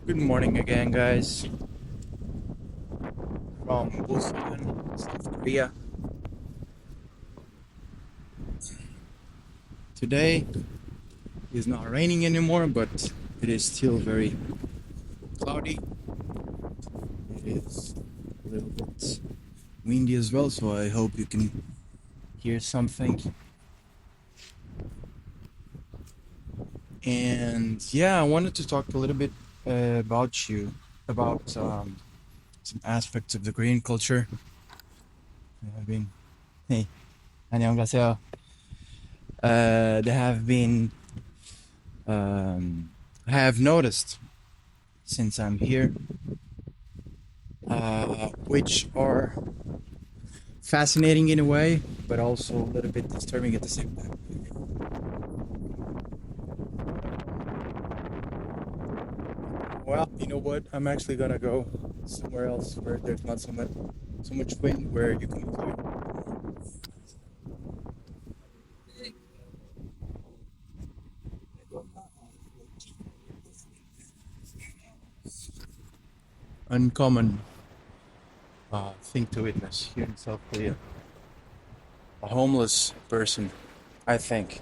Good morning again, guys, from Busan, South Korea. Today is not raining anymore, but it is still very cloudy. It is a little bit windy as well, so I hope you can hear something. And yeah, I wanted to talk a little bit about some aspects of the Korean culture. I've been, hey, 안녕하세요. They have been I have noticed since I'm here, which are fascinating in a way, but also a little bit disturbing at the same time. Well, you know what? I'm actually gonna go somewhere else where there's not so much wind, where you can hear uncommon thing to witness here in South Korea. A homeless person, I think.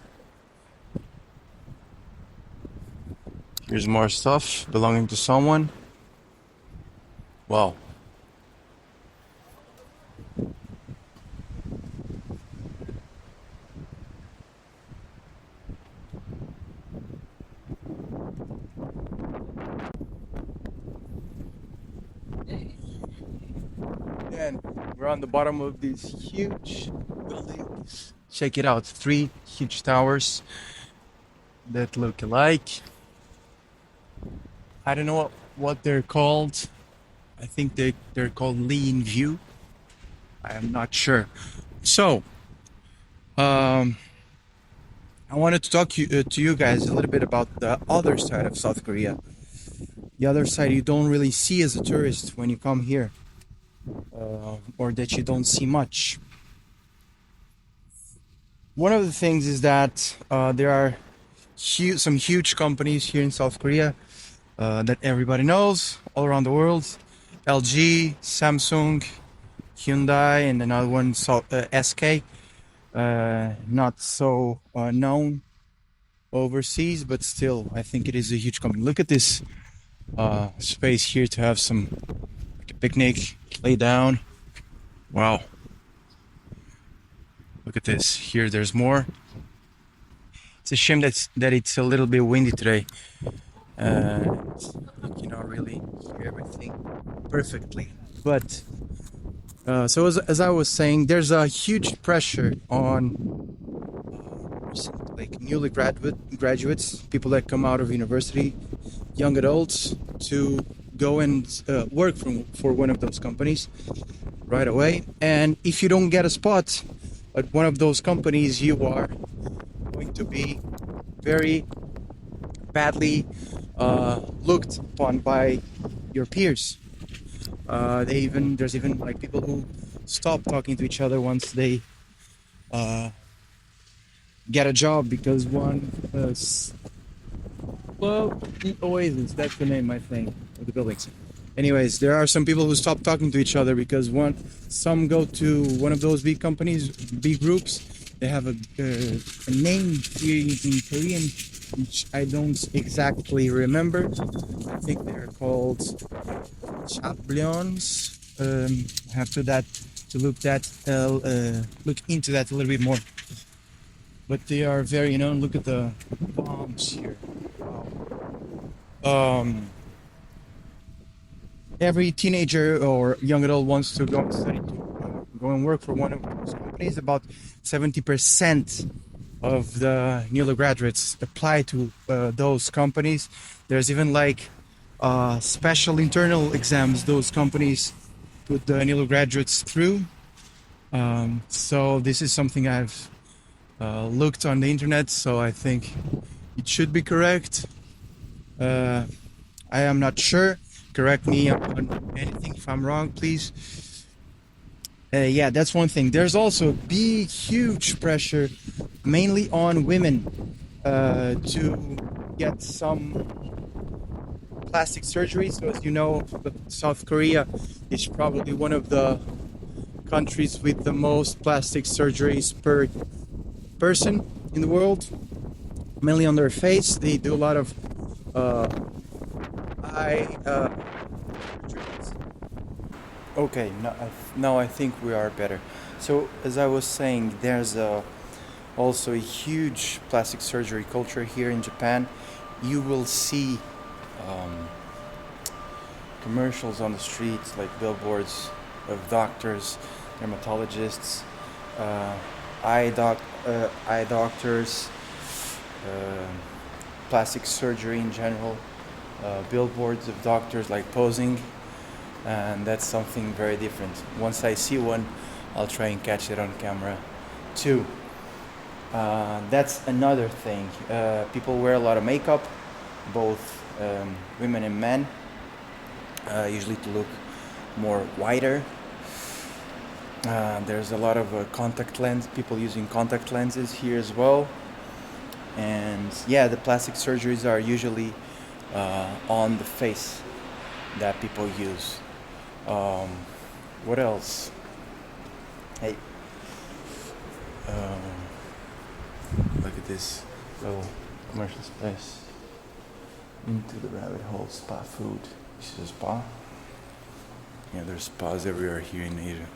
Here's more stuff belonging to someone. Wow. And we're on the bottom of these huge buildings. Check it out, three huge towers that look alike. I don't know what they're called. I think they're called Lean View. I am not sure. So, um, I wanted to talk to you guys a little bit about the other side of South Korea. The other side you don't really see as a tourist when you come here, or that you don't see much. One of the things is that there are some huge companies here in South Korea that everybody knows all around the world. LG, Samsung, Hyundai, and another one, SK. Not so known overseas, but still, I think it is a huge company. Look at this space here to have some like a picnic, lay down. Wow. Look at this. Here, there's more. It's a shame that it's a little bit windy today. You cannot really hear everything perfectly. But so as I was saying, there's a huge pressure on like newly graduates, people that come out of university, young adults, to go and work for one of those companies right away. And if you don't get a spot at one of those companies, you are going to be very badly looked upon by your peers. There's even like people who stop talking to each other once they get a job because one well, Oasis, that's the name I think of the buildings. Anyways, there are some people who stop talking to each other because some go to one of those big companies, big groups. They have a name here in Korean, which I don't exactly remember. I think they're called chablions. Have to look into that a little bit more. But they are very known. Look at the bombs here. Wow. Every teenager or young adult wants to go and study, go and work for one of those companies. About 70% of the newly graduates apply to those companies. There's even like special internal exams those companies put the newly graduates through. So this is something I've looked on the internet, so I think it should be correct. I am not sure. Correct me on anything if I'm wrong, please. Yeah, that's one thing. There's also big, huge pressure, mainly on women, to get some plastic surgery. So as you know, South Korea is probably one of the countries with the most plastic surgeries per person in the world, mainly on their face. They do a lot of eye treatments. Okay, now I think we are better. So as I was saying, there's also a huge plastic surgery culture here in Japan. You will see um, commercials on the streets, like billboards of doctors, dermatologists, uh, eye doctors, uh, plastic surgery in general, billboards of doctors like posing, and that's something very different. Once I see one, I'll try and catch it on camera too. That's another thing. People wear a lot of makeup, both women and men, usually to look more whiter. There's a lot of people using contact lenses here as well. And yeah, the plastic surgeries are usually on the face that people use. What else? Hey, look at this little commercial space. Into the rabbit hole, spa food. This is a spa. Yeah, there's spas everywhere here in Asia.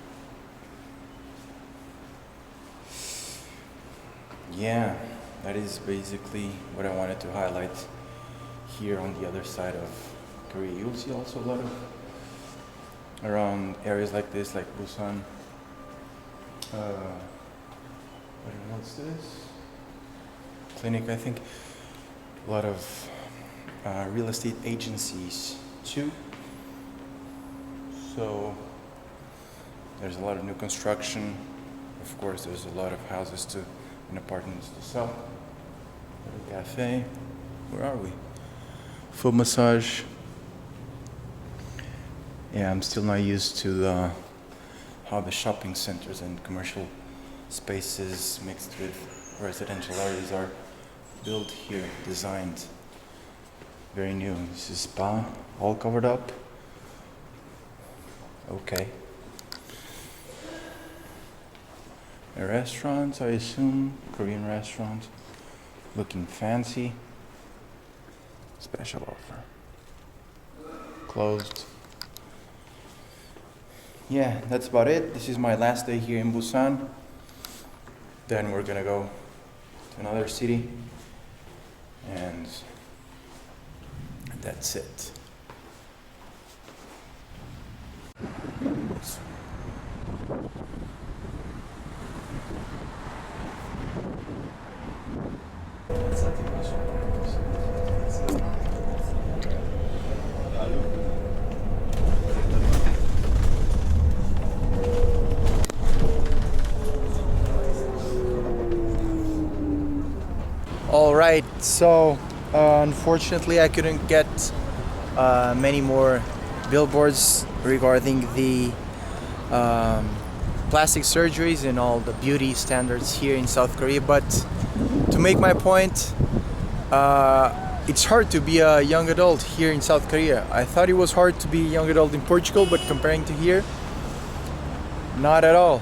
Yeah, that is basically what I wanted to highlight here on the other side of Korea. You'll see also a lot of around areas like this, like Busan. What's this? Clinic, I think. A lot of real estate agencies too. So there's a lot of new construction. Of course, there's a lot of houses and apartments to sell. A cafe. Where are we? Foot massage. Yeah, I'm still not used to how the shopping centers and commercial spaces mixed with residential areas are built here, designed. Very new. This is spa, all covered up. Okay. A restaurant, I assume, Korean restaurant, looking fancy. Special offer. Closed. Yeah, that's about it. This is my last day here in Busan. Then we're gonna go to another city, and that's it. All right, so unfortunately I couldn't get many more billboards regarding the plastic surgeries and all the beauty standards here in South Korea, but to make my point, it's hard to be a young adult here in South Korea. I thought it was hard to be a young adult in Portugal, but comparing to here, not at all.